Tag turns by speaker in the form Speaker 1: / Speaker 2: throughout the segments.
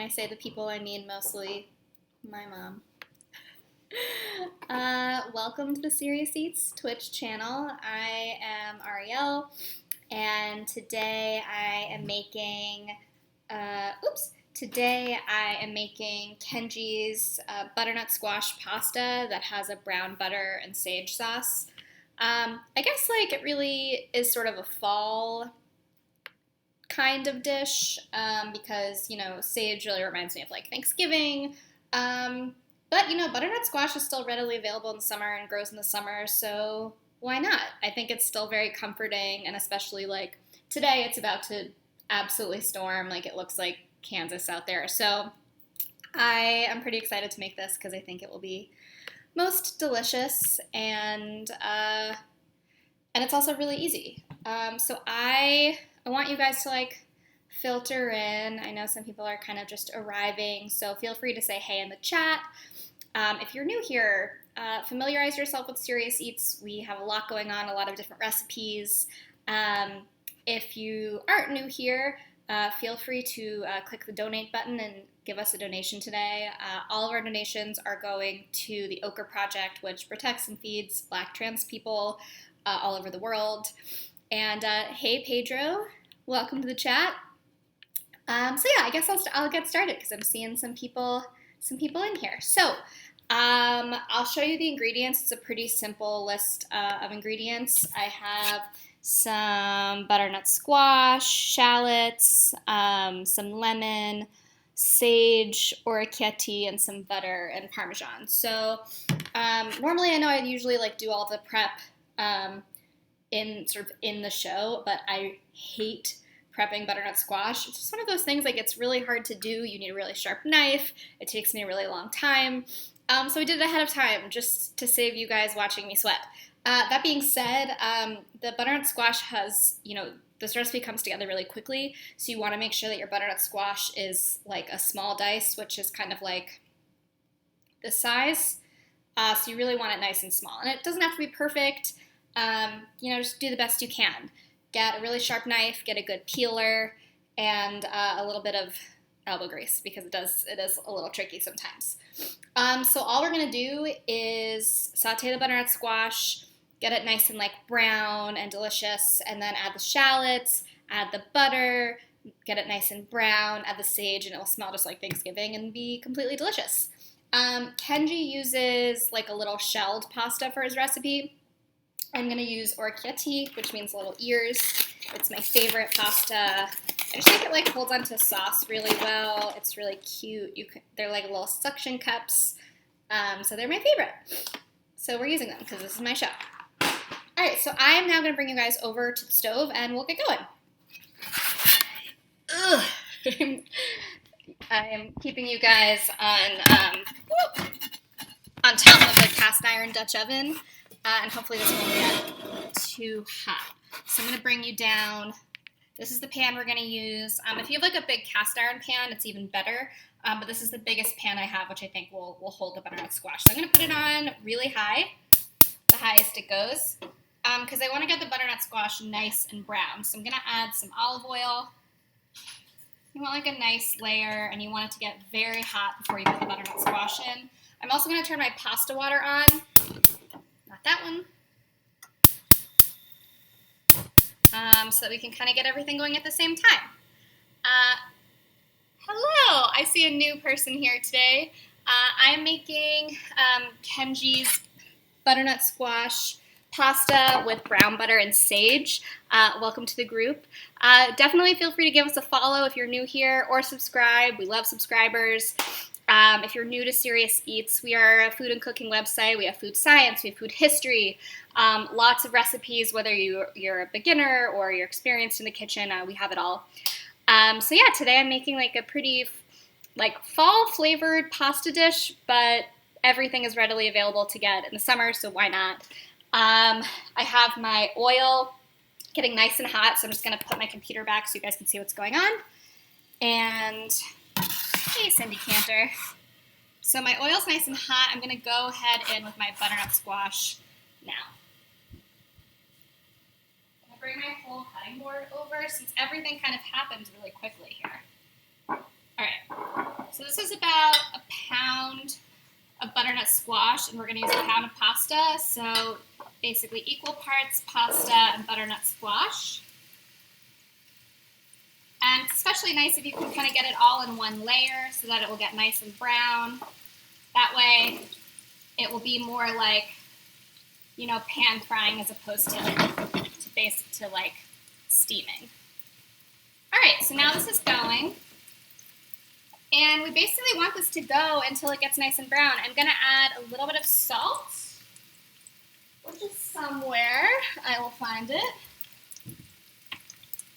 Speaker 1: I say the people, I mean mostly my mom. Welcome to the Serious Eats Twitch channel. I am Ariel, and today I am making, Kenji's butternut squash pasta that has a brown butter and sage sauce. I guess like it really is sort of a fall kind of dish because, sage really reminds me of like Thanksgiving. But, butternut squash is still readily available in the summer and grows in the summer, so why not? I think it's still very comforting, and especially like today it's about to absolutely storm. Like it looks like Kansas out there. So I am pretty excited to make this because I think it will be most delicious and it's also really easy. So I want you guys to like filter in. I know some people are kind of just arriving, so feel free to say hey in the chat. If you're new here, familiarize yourself with Serious Eats. We have a lot going on, a lot of different recipes. If you aren't new here, feel free to click the donate button and give us a donation today. All of our donations are going to the Ochre Project, which protects and feeds Black trans people all over the world. And hey, Pedro, welcome to the chat. So yeah, I guess I'll get started because I'm seeing some people in here. So I'll show you the ingredients. It's a pretty simple list of ingredients. I have some butternut squash, shallots, some lemon, sage, orecchiette, and some butter and Parmesan. So normally I know I usually like do all the prep in the show, but I hate prepping butternut squash. It's just one of those things, like it's really hard to do. You need a really sharp knife. It takes me a really long time. So I did it ahead of time just to save you guys watching me sweat. That being said, the butternut squash has, this recipe comes together really quickly. So you want to make sure that your butternut squash is like a small dice, which is kind of like this size. So you really want it nice and small. And it doesn't have to be perfect. Just do the best you can. Get a really sharp knife, get a good peeler, and a little bit of elbow grease because it is a little tricky sometimes. So all we're going to do is saute the butternut squash, get it nice and like brown and delicious, and then add the shallots, add the butter, get it nice and brown, add the sage, and it will smell just like Thanksgiving and be completely delicious. Kenji uses like a little shelled pasta for his recipe. I'm going to use orecchiette, which means little ears. It's my favorite pasta. I just think it like holds onto sauce really well. It's really cute. They're like little suction cups. So they're my favorite. So we're using them because this is my show. All right, so I am now going to bring you guys over to the stove and we'll get going. Ugh. I am keeping you guys on top of the cast iron Dutch oven. And hopefully this won't get too hot. So I'm going to bring you down. This is the pan we're going to use. If you have like a big cast iron pan, it's even better. But this is the biggest pan I have, which I think will hold the butternut squash. So I'm going to put it on really high, the highest it goes, because I want to get the butternut squash nice and brown. So I'm going to add some olive oil. You want like a nice layer, and you want it to get very hot before you put the butternut squash in. I'm also going to turn my pasta water on. Not that one. So that we can kind of get everything going at the same time. Hello, I see a new person here today. I'm making Kenji's butternut squash pasta with brown butter and sage. Welcome to the group. Definitely feel free to give us a follow if you're new here or subscribe. We love subscribers. If you're new to Serious Eats, we are a food and cooking website. We have food science, we have food history, lots of recipes, whether you're a beginner or you're experienced in the kitchen, we have it all. So yeah, today I'm making like a pretty like fall flavored pasta dish, but everything is readily available to get in the summer, so why not? I have my oil getting nice and hot, so I'm just going to put my computer back so you guys can see what's going on. And hey, Cindy Cantor. So my oil's nice and hot. I'm going to go ahead in with my butternut squash now. I'm going to bring my whole cutting board over since everything kind of happens really quickly here. All right. So this is about a pound of butternut squash, and we're going to use a pound of pasta. So basically equal parts pasta and butternut squash. And it's especially nice if you can kind of get it all in one layer so that it will get nice and brown. That way it will be more like, you know, pan frying as opposed to like steaming. All right, so now this is going. And we basically want this to go until it gets nice and brown. I'm gonna add a little bit of salt, which is somewhere. I will find it.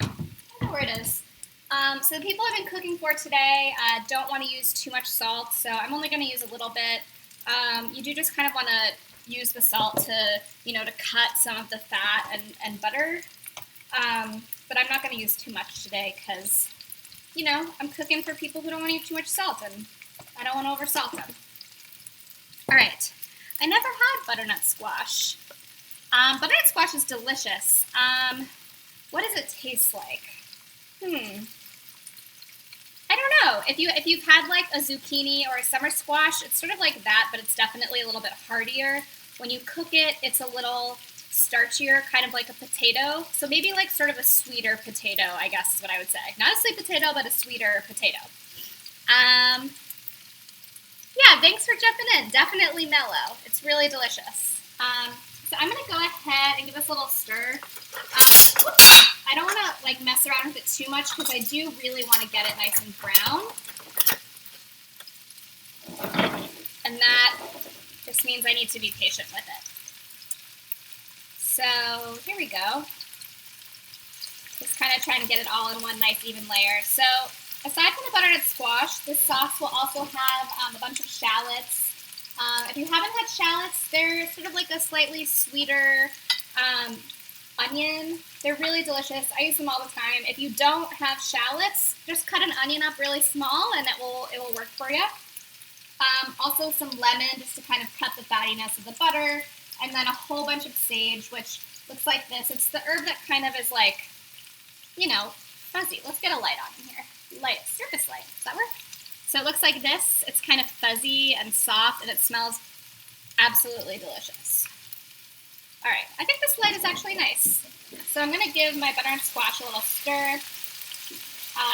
Speaker 1: I don't know where it is. So the people I've been cooking for today don't want to use too much salt, so I'm only going to use a little bit. You do just kind of want to use the salt to, you know, to cut some of the fat and butter. But I'm not going to use too much today because, you know, I'm cooking for people who don't want to use too much salt, and I don't want to oversalt them. All right. I never had butternut squash. Butternut squash is delicious. What does it taste like? I don't know. If you've had like a zucchini or a summer squash, it's sort of like that, but it's definitely a little bit heartier. When you cook it, it's a little starchier, kind of like a potato. So maybe like sort of a sweeter potato, I guess is what I would say. Not a sweet potato, but a sweeter potato. Yeah, thanks for jumping in. Definitely mellow. It's really delicious. So I'm going to go ahead and give this a little stir. I don't want to like mess around with it too much because I do really want to get it nice and brown. And that just means I need to be patient with it. So here we go. Just kind of trying to get it all in one nice even layer. So aside from the butternut squash, this sauce will also have a bunch of shallots. If you haven't had shallots, they're sort of like a slightly sweeter onion. They're really delicious. I use them all the time. If you don't have shallots, just cut an onion up really small and it will work for you. Also some lemon just to kind of cut the fattiness of the butter. And then a whole bunch of sage, which looks like this. It's the herb that kind of is like, you know, fuzzy. Let's get a light on in here. Light, surface light. Does that work? So it looks like this. It's kind of fuzzy and soft, and it smells absolutely delicious. All right, I think this light is actually nice. So I'm going to give my butternut squash a little stir.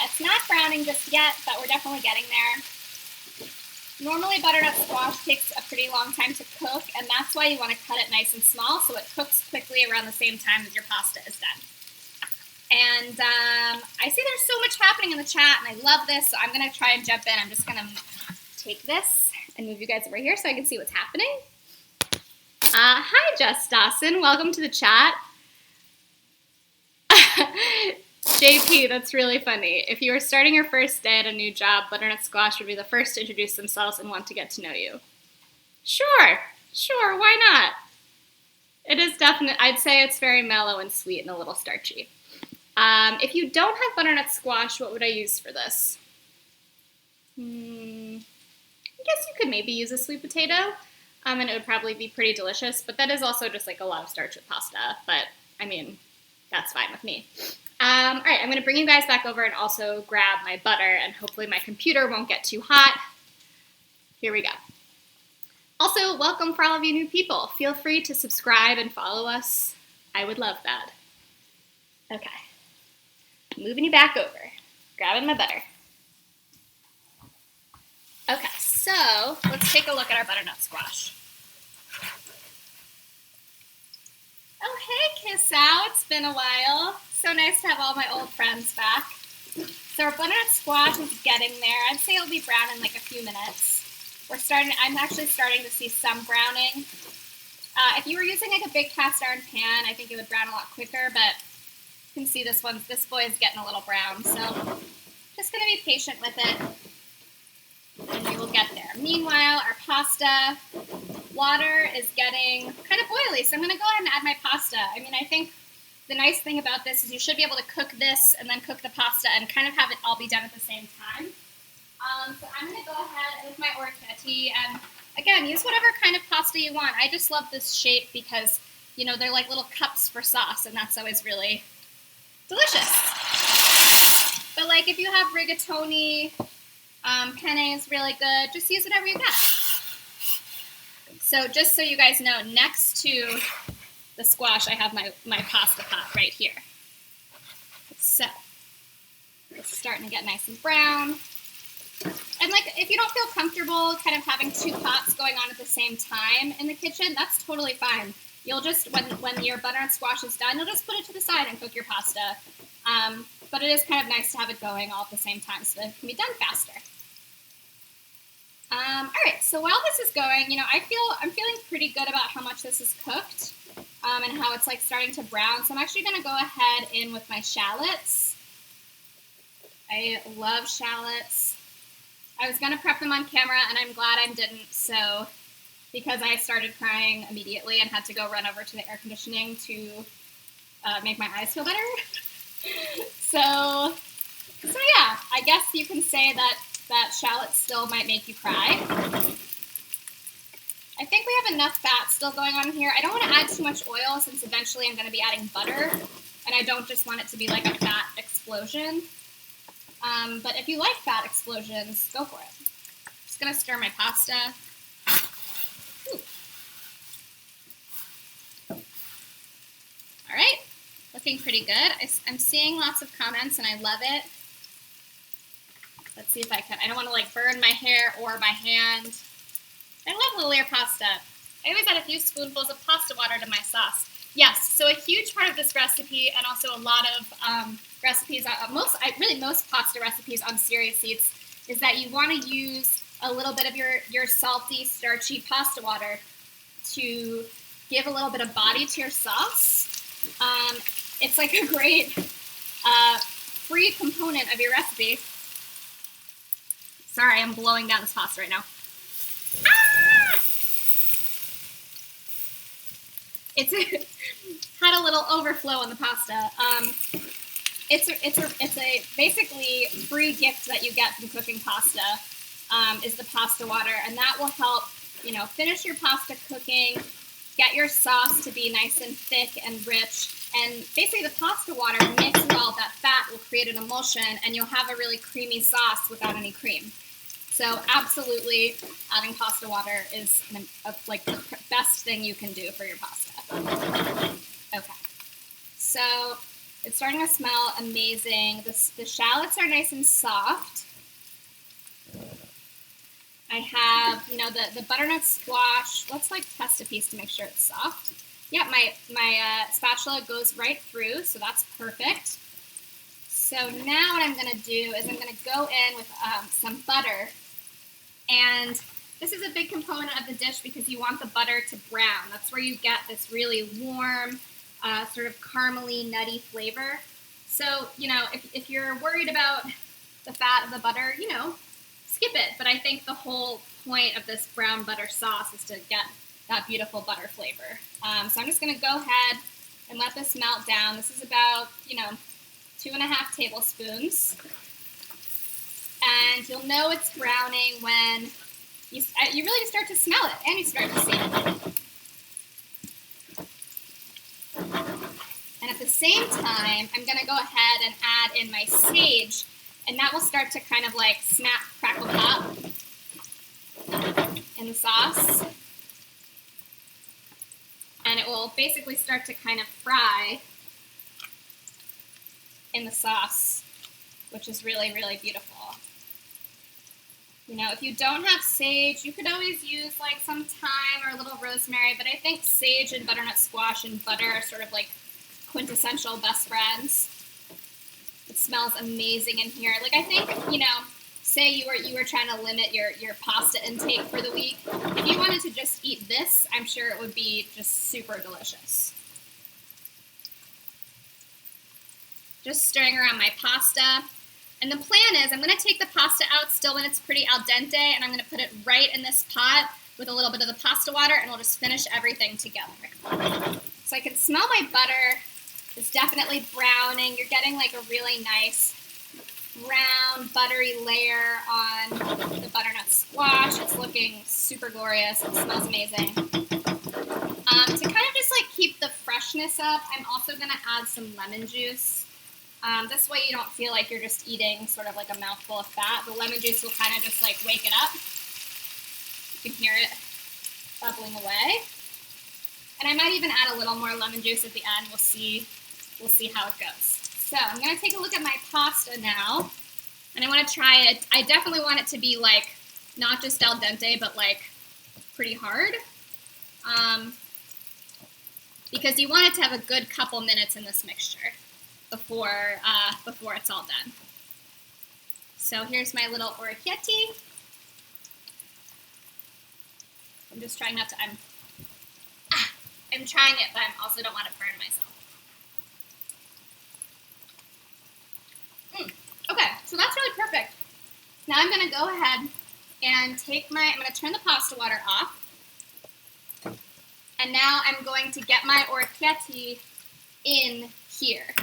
Speaker 1: It's not browning just yet, but we're definitely getting there. Normally butternut squash takes a pretty long time to cook, and that's why you want to cut it nice and small so it cooks quickly around the same time as your pasta is done. And I see there's so much happening in the chat, and I love this, so I'm going to try and jump in. I'm just going to take this and move you guys over here so I can see what's happening. Hi, Jess Dawson. Welcome to the chat. JP, that's really funny. If you were starting your first day at a new job, butternut squash would be the first to introduce themselves and want to get to know you. Sure, why not? It is definitely, I'd say it's very mellow and sweet and a little starchy. If you don't have butternut squash, what would I use for this? I guess you could maybe use a sweet potato, and it would probably be pretty delicious, but that is also just like a lot of starch with pasta, but I mean, that's fine with me. All right, I'm going to bring you guys back over and also grab my butter, and hopefully my computer won't get too hot. Here we go. Also, welcome for all of you new people. Feel free to subscribe and follow us. I would love that. Okay. Moving you back over. Grabbing my butter. Okay, so let's take a look at our butternut squash. Oh, hey, Kiss Out. It's been a while. So nice to have all my old friends back. So our butternut squash is getting there. I'd say it'll be brown in like a few minutes. I'm actually starting to see some browning. If you were using like a big cast iron pan, I think it would brown a lot quicker, but you can see this boy is getting a little brown. So just going to be patient with it, and we will get there. Meanwhile, our pasta water is getting kind of boily, so I'm going to go ahead and add my pasta. I mean, I think the nice thing about this is you should be able to cook this and then cook the pasta and kind of have it all be done at the same time. So I'm going to go ahead with my orchetti and, again, use whatever kind of pasta you want. I just love this shape because, you know, they're like little cups for sauce, and that's always really delicious. But, like, if you have rigatoni Penne is really good. Just use whatever you got. So just so you guys know, next to the squash, I have my pasta pot right here. So it's starting to get nice and brown. And like, if you don't feel comfortable kind of having two pots going on at the same time in the kitchen, that's totally fine. You'll just, when your butternut squash is done, you'll just put it to the side and cook your pasta. But it is kind of nice to have it going all at the same time so that it can be done faster. All right, so while this is going, you know, I'm feeling pretty good about how much this is cooked and how it's like starting to brown. So I'm actually going to go ahead in with my shallots. I love shallots. I was going to prep them on camera, and I'm glad I didn't, so because I started crying immediately and had to go run over to the air conditioning to make my eyes feel better. So yeah, I guess you can say that shallots still might make you cry. I think we have enough fat still going on here. I don't want to add too much oil since eventually I'm going to be adding butter, and I don't just want it to be like a fat explosion. But if you like fat explosions, go for it. Just going to stir my pasta. Ooh. All right, looking pretty good. I'm seeing lots of comments, and I love it. Let's see if I can. I don't want to like burn my hair or my hand. I love little layer pasta. I always add a few spoonfuls of pasta water to my sauce. Yes, so a huge part of this recipe, and also a lot of recipes, most pasta recipes on Serious Eats, is that you want to use a little bit of your salty, starchy pasta water to give a little bit of body to your sauce. It's like a great free component of your recipe. Sorry, I'm blowing down this pasta right now. Ah! It's had a little overflow on the pasta. It's a basically free gift that you get from cooking pasta. Is the pasta water, and that will help, you know, finish your pasta cooking, get your sauce to be nice and thick and rich, and basically the pasta water mixed with all of that fat will create an emulsion, and you'll have a really creamy sauce without any cream. So absolutely, adding pasta water is like the best thing you can do for your pasta. Okay, so it's starting to smell amazing. The shallots are nice and soft. I have, you know, the butternut squash. Let's like test a piece to make sure it's soft. Yeah, my spatula goes right through, so that's perfect. So now what I'm going to do is I'm going to go in with some butter. And this is a big component of the dish because you want the butter to brown. That's where you get this really warm, sort of caramely, nutty flavor. So, you know, if you're worried about the fat of the butter, you know, skip it. But I think the whole point of this brown butter sauce is to get that beautiful butter flavor. So I'm just going to go ahead and let this melt down. This is about, you know, 2.5 tablespoons. And you'll know it's browning when you really start to smell it and you start to see it. And at the same time, I'm going to go ahead and add in my sage, and that will start to kind of like snap, crackle, pop in the sauce. And it will basically start to kind of fry in the sauce, which is really, really beautiful. You know, if you don't have sage, you could always use like some thyme or a little rosemary, but I think sage and butternut squash and butter are sort of like quintessential best friends. It smells amazing in here. Like, I think, you know, say you were trying to limit your pasta intake for the week. If you wanted to just eat this, I'm sure it would be just super delicious. Just stirring around my pasta. And the plan is I'm going to take the pasta out still when it's pretty al dente, and I'm going to put it right in this pot with a little bit of the pasta water, and we'll just finish everything together. So I can smell my butter. It's definitely browning. You're getting like a really nice brown, buttery layer on the butternut squash. It's looking super glorious. It smells amazing. To kind of just like keep the freshness up, I'm also going to add some lemon juice. This way you don't feel like you're just eating sort of like a mouthful of fat. The lemon juice will kind of just like wake it up. You can hear it bubbling away. And I might even add a little more lemon juice at the end. We'll see how it goes. So I'm gonna take a look at my pasta now. And I wanna try it. I definitely want it to be like, not just al dente, but like pretty hard. Because you want it to have a good couple minutes in this mixture before it's all done. So here's my little orecchiette. I'm just trying not to, I'm trying it, but I also don't want to burn myself. Okay, so that's really perfect. Now I'm gonna go ahead and I'm gonna turn the pasta water off. And now I'm going to get my orecchiette in here.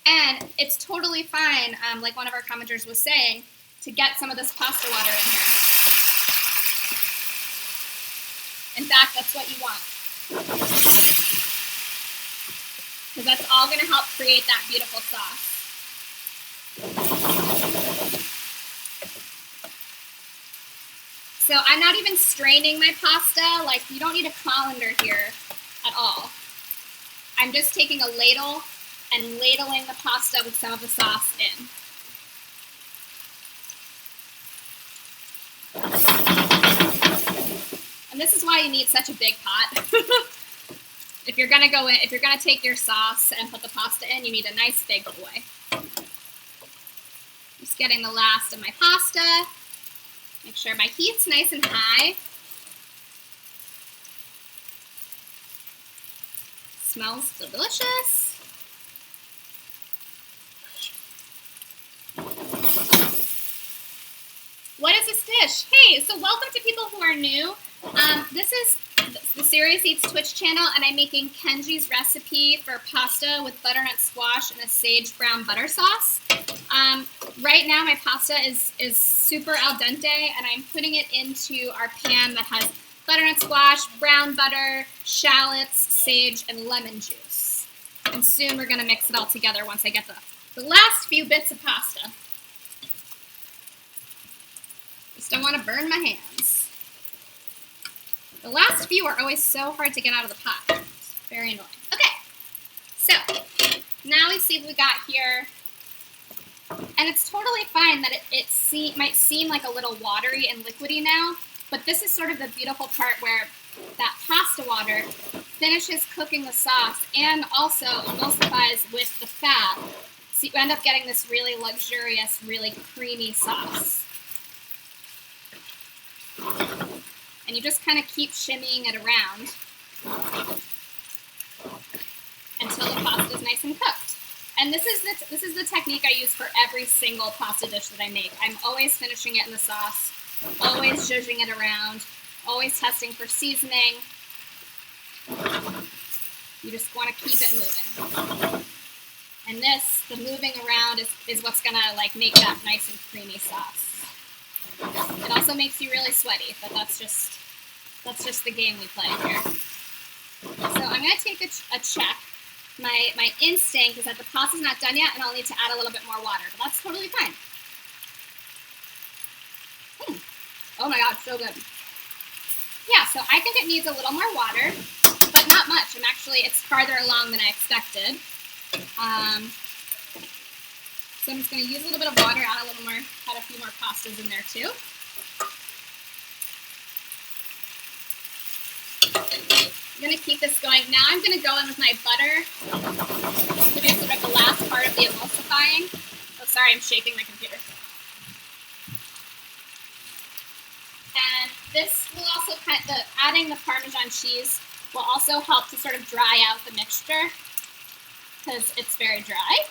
Speaker 1: And it's totally fine, like one of our commenters was saying, to get some of this pasta water in here. In fact, that's what you want. Because that's all going to help create that beautiful sauce. So I'm not even straining my pasta. Like, you don't need a colander here at all. I'm just taking a ladle and ladling the pasta with some of the sauce in. And this is why you need such a big pot. If you're gonna take your sauce and put the pasta in, you need a nice big boy. Just getting the last of my pasta. Make sure my heat's nice and high. Smells delicious. What is this dish? Hey, so welcome to people who are new. This is the Serious Eats Twitch channel, and I'm making Kenji's recipe for pasta with butternut squash and a sage brown butter sauce. Right now my pasta is super al dente, and I'm putting it into our pan that has butternut squash, brown butter, shallots, sage, and lemon juice. And soon we're going to mix it all together once I get the last few bits of pasta. Just don't want to burn my hands. The last few are always so hard to get out of the pot. It's very annoying. Okay, so now we see what we got here. And it's totally fine that it might seem like a little watery and liquidy now, but this is sort of the beautiful part where that pasta water finishes cooking the sauce and also emulsifies with the fat. So you end up getting this really luxurious, really creamy sauce. And you just kind of keep shimmying it around until the pasta is nice and cooked. And this is the technique I use for every single pasta dish that I make. I'm always finishing it in the sauce, always zhuzhing it around, always testing for seasoning. You just want to keep it moving. And the moving around is what's gonna like make that nice and creamy sauce. It also makes you really sweaty, but that's just the game we play here. So I'm gonna take a check. My instinct is that the pasta's not done yet, and I'll need to add a little bit more water, but that's totally fine. Oh my god, so good. Yeah, so I think it needs a little more water, but not much. It's farther along than I expected. So I'm just going to use a little bit of water, add a few more pastas in there too. I'm going to keep this going. Now I'm going to go in with my butter to do sort of the last part of the emulsifying. Oh, sorry, I'm shaking my computer. And this will also adding the Parmesan cheese will also help to sort of dry out the mixture because it's very dry.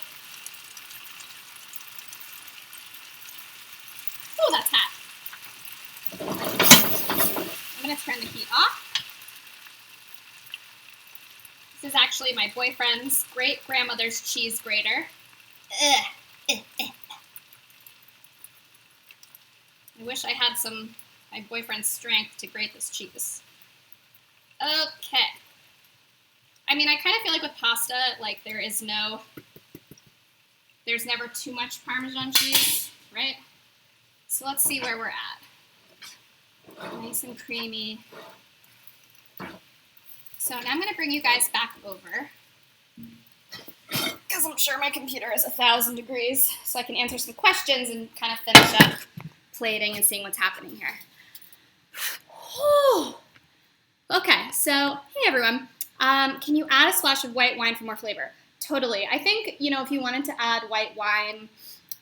Speaker 1: Oh, that's hot. I'm going to turn the heat off. This is actually my boyfriend's great-grandmother's cheese grater. I wish I had my boyfriend's strength to grate this cheese. Okay. I mean, I kind of feel like with pasta, like there is no there's never too much Parmesan cheese, right? So let's see where we're at. Nice and creamy. So now I'm going to bring you guys back over, because I'm sure my computer is 1,000 degrees, so I can answer some questions and kind of finish up plating and seeing what's happening here. Okay, so hey everyone. Can you add a splash of white wine for more flavor? Totally. I think, if you wanted to add white wine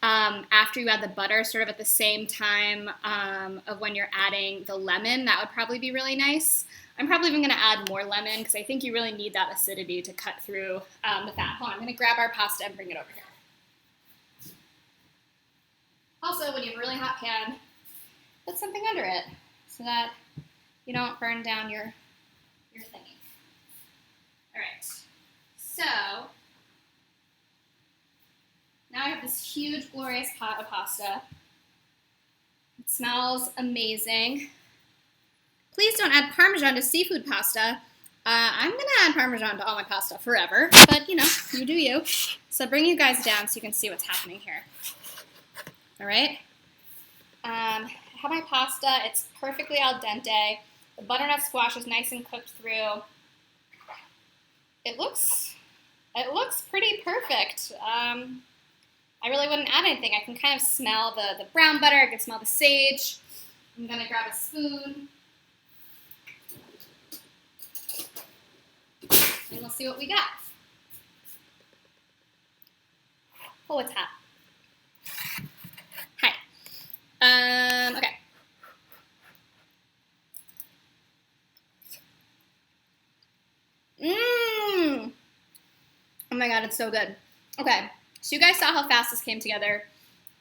Speaker 1: after you add the butter, sort of at the same time of when you're adding the lemon, that would probably be really nice. I'm probably even going to add more lemon because I think you really need that acidity to cut through the fat. Hold on, I'm going to grab our pasta and bring it over here. Also, when you have a really hot pan, put something under it so that you don't burn down your thingy. All right, so now I have this huge, glorious pot of pasta. It smells amazing. Please don't add Parmesan to seafood pasta. I'm going to add Parmesan to all my pasta forever, but, you do you. So bring you guys down so you can see what's happening here. All right? I have my pasta. It's perfectly al dente. The butternut squash is nice and cooked through. It looks pretty perfect. I really wouldn't add anything. I can kind of smell the brown butter. I can smell the sage. I'm going to grab a spoon. And we'll see what we got. Oh, it's hot. Hi. Okay. Oh my god, it's so good. Okay, so you guys saw how fast this came together.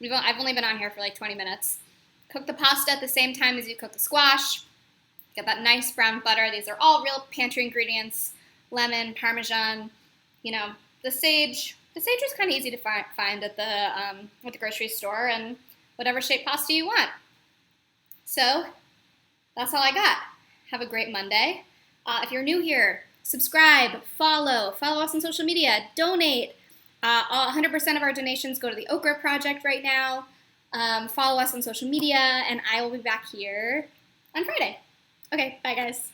Speaker 1: I've only been on here for like 20 minutes. Cook the pasta at the same time as you cook the squash. Get that nice brown butter. These are all real pantry ingredients. Lemon, Parmesan, the sage. The sage is kind of easy to find at the grocery store, and whatever shape pasta you want. So that's all I got. Have a great Monday. If you're new here, subscribe, follow us on social media, donate. 100% of our donations go to the Okra Project right now. Follow us on social media, and I will be back here on Friday. Okay, bye guys.